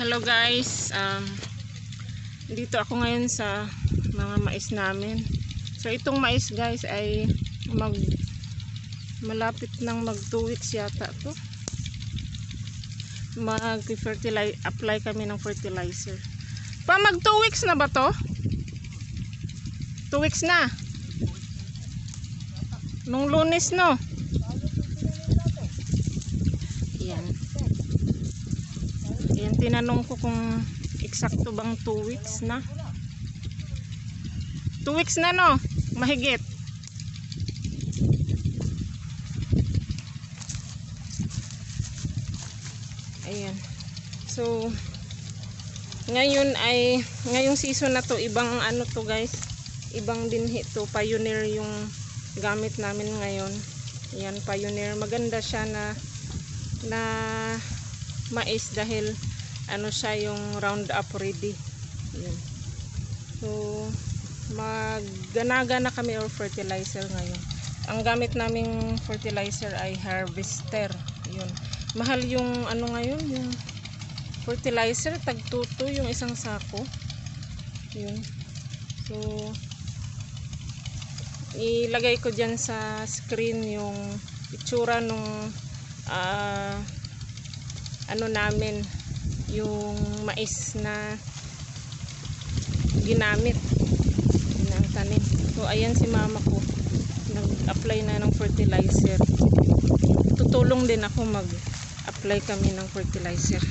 Hello guys, dito ako ngayon sa mga mais namin. So itong mais guys ay malapit nang mag 2 weeks yata to. Apply kami ng fertilizer. Mag 2 weeks na ba to? 2 weeks na. Nung Lunes no. Yan, tinanong ko kung eksakto bang 2 weeks na. 2 weeks na no, mahigit. Ayan. So, ngayong season na to, ibang ano to guys, ibang dinhi to, Pioneer yung gamit namin ngayon. Yan, Pioneer. Maganda siya na mais dahil ano siya yung Roundup ready. Yan. So maggana-gana kami or fertilizer ngayon. Ang gamit naming fertilizer ay Harvester. Yun. Mahal yung ano ngayon, yung fertilizer, tag-2 yung isang sako. Yun. So ilagay ko dyan sa screen yung itsura nung ano namin, yung mais na ginamit ng tanim. So ayan si mama ko, nag-apply na ng fertilizer. Tutulong din ako mag-apply kami ng fertilizer.